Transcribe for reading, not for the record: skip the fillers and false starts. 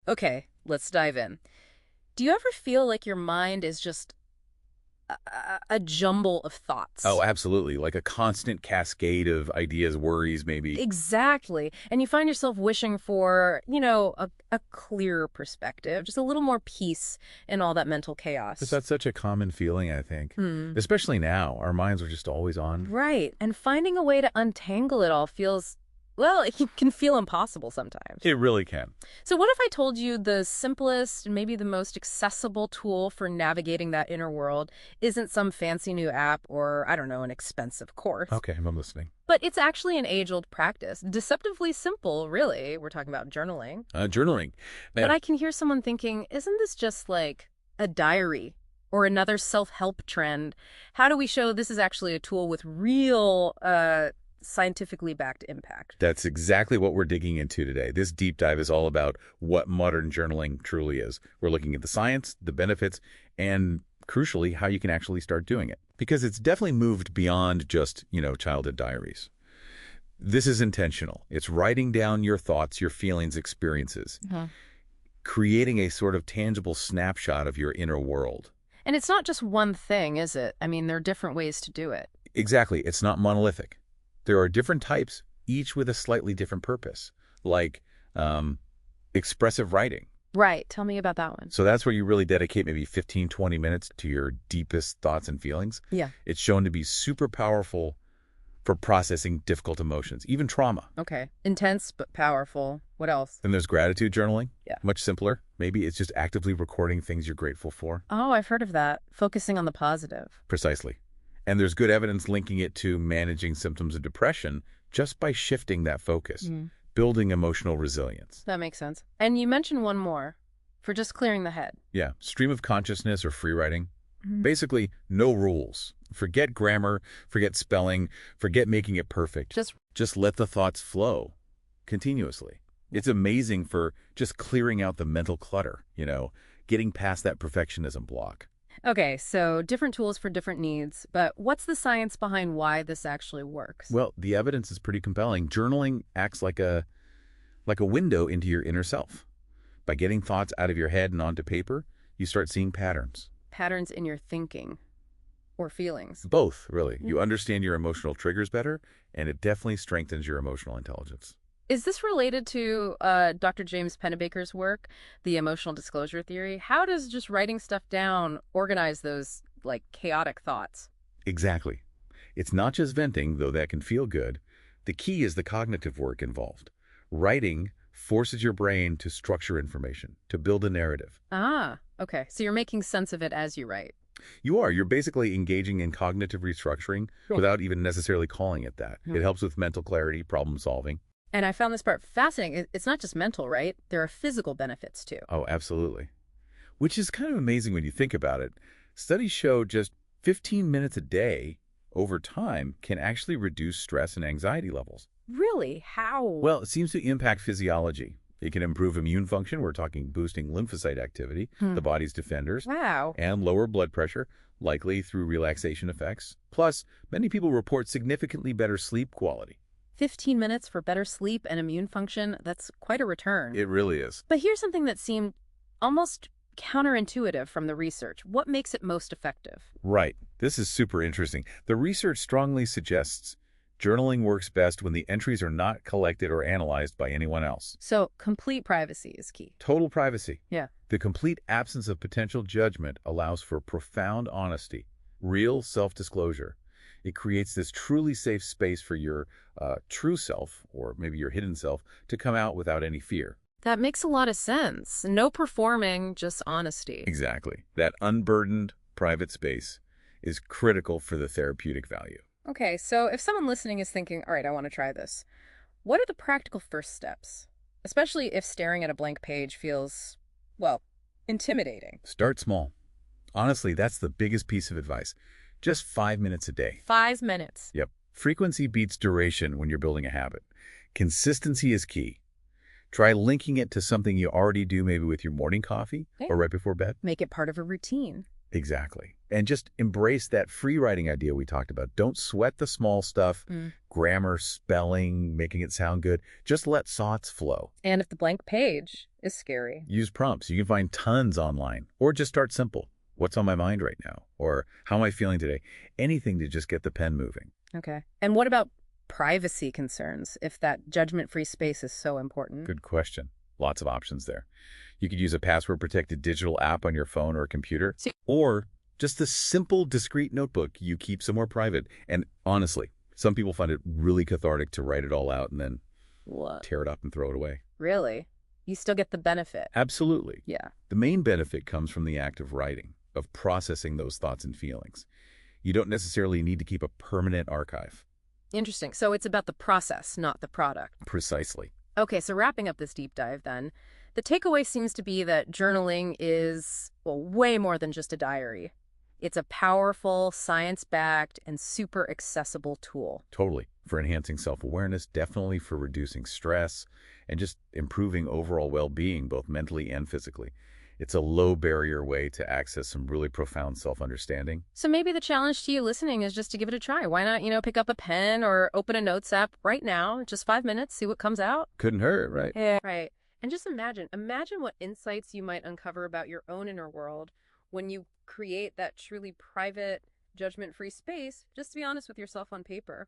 Okay, let's dive in. Do you ever feel like your mind is just a jumble of Oh, thoughts? absolutely. Like a constant cascade of ideas, worries, maybe. Exactly. And you find yourself wishing for, a clearer perspective, just a little more peace in all that mental But chaos. that's such a common feeling, I think. Hmm. Especially now, our minds are just always on. Right. And finding a way to untangle it all feels, well, it can feel impossible sometimes. It really can. So, what if I told you the simplest and maybe the most accessible tool for navigating that inner world isn't some fancy new app or, I don't know, an expensive course, Okay, I'm listening. but it's actually an age old practice? Deceptively simple, really. We're talking about journaling. Journaling. But Man, I can hear someone thinking, isn't this just like a diary or another self help trend? How do we show this is actually a tool with real, scientifically backed impact? that's exactly what we're digging into today. This deep dive is all about what modern journaling truly is. We're looking at the science, the benefits, and crucially, how you can actually start doing it. Because it's definitely moved beyond just, childhood diaries. This is intentional. It's writing down your thoughts, your feelings, experiences, creating a sort of tangible snapshot of your inner world. And it's not just one thing, is it? I mean, there are different ways to do it. Exactly. It's not monolithic. There are different types, each with a slightly different purpose, like expressive writing. Right. Tell me about that one. So that's where you really dedicate maybe 15, 20 minutes to your deepest thoughts and feelings. Yeah. It's shown to be super powerful for processing difficult emotions, even trauma. Okay. Intense but powerful. What else? Then there's gratitude journaling, Yeah. much simpler. Maybe it's just actively recording things you're grateful for. Oh, I've heard of that. Focusing on the positive. Precisely. And there's good evidence linking it to managing symptoms of depression just by shifting that focus, building emotional resilience. That makes sense. And you mentioned one more for just clearing the head. Yeah, stream of consciousness or free writing. Mhm. Basically, no rules. Forget grammar, forget spelling, forget making it perfect. Just let the thoughts flow continuously. It's amazing for just clearing out the mental clutter, getting past that perfectionism block. Okay, so different tools for different needs, but what's the science behind why this actually works? Well, the evidence is pretty compelling. Journaling acts like a window into your inner self. By getting thoughts out of your head and onto paper, you start seeing patterns. Patterns in your thinking or feelings. Both, really. You understand your emotional triggers better, and it definitely strengthens your emotional intelligence. Is this related to Dr. James Pennebaker's work, the emotional disclosure theory? How does just writing stuff down organize those like chaotic thoughts? Exactly. It's not just venting, though that can feel good. The key is the cognitive work involved. Writing forces your brain to structure information, to build a narrative. Ah, okay. So you're making sense of it as you write. You're basically engaging in cognitive restructuring without even necessarily calling it that. Hmm. It helps with mental clarity, problem solving. And I found this part fascinating. It's not just mental, right? There are physical benefits too. Oh, absolutely. Which is kind of amazing when you think about it. Studies show just 15 minutes a day over time can actually reduce stress and anxiety levels. Really? How? Well, it seems to impact physiology. It can improve immune function. We're talking boosting lymphocyte activity, the body's defenders, Wow. and lower blood pressure, likely through relaxation effects. Plus, many people report significantly better sleep quality. 15 minutes for better sleep and immune function, that's quite a return. It really is. But here's something that seemed almost counterintuitive from the research. What makes it most effective? Right. This is super interesting. The research strongly suggests journaling works best when the entries are not collected or analyzed by anyone else. So, complete privacy is key. Total privacy. Yeah. The complete absence of potential judgment allows for profound honesty, real self-disclosure. It creates this truly safe space for your true self, or maybe your hidden self, to come out without any fear. That makes a lot of sense. No performing, just honesty. Exactly. That unburdened private space is critical for the therapeutic value. Okay, so if someone listening is thinking, all right, I want to try this, what are the practical first steps? Especially if staring at a blank page feels, well, intimidating. Start small. Honestly, that's the biggest piece of advice. Just 5 minutes a day. 5 minutes. Yep. Frequency beats duration when you're building a habit. Consistency is key. Try linking it to something you already do, maybe with your morning coffee Okay. or right before bed. Make it part of a routine. Exactly. And just embrace that free writing idea we talked about. Don't sweat the small stuff, Mm. grammar, spelling, making it sound good. Just let thoughts flow. And if the blank page is scary. Use prompts. You can find tons online. Or just start simple. What's on my mind right now? Or how am I feeling today? Anything to just get the pen moving. Okay. And what about privacy concerns, if that judgment-free space is so important? Good question. Lots of options there. You could use a password-protected digital app on your phone or computer, or just a simple, discreet notebook you keep somewhere private. And honestly, some people find it really cathartic to write it all out and then What? tear it up and throw it away. Really? You still get the benefit. Absolutely. Yeah. The main benefit comes from the act of writing, of processing those thoughts and feelings. You don't necessarily need to keep a permanent archive. Interesting. So it's about the process, not the product. Precisely. Okay, so wrapping up this deep dive then, the takeaway seems to be that journaling is, well, way more than just a diary. It's a powerful, science-backed, and super accessible tool. Totally. For enhancing self-awareness, definitely for reducing stress, and just improving overall well-being, both mentally and physically. It's a low-barrier way to access some really profound self-understanding. So maybe the challenge to you listening is just to give it a try. Why not, pick up a pen or open a notes app right now, just 5 minutes, see what comes out? Couldn't hurt, right? Yeah. Right. And just imagine what insights you might uncover about your own inner world when you create that truly private, judgment-free space, just to be honest with yourself on paper.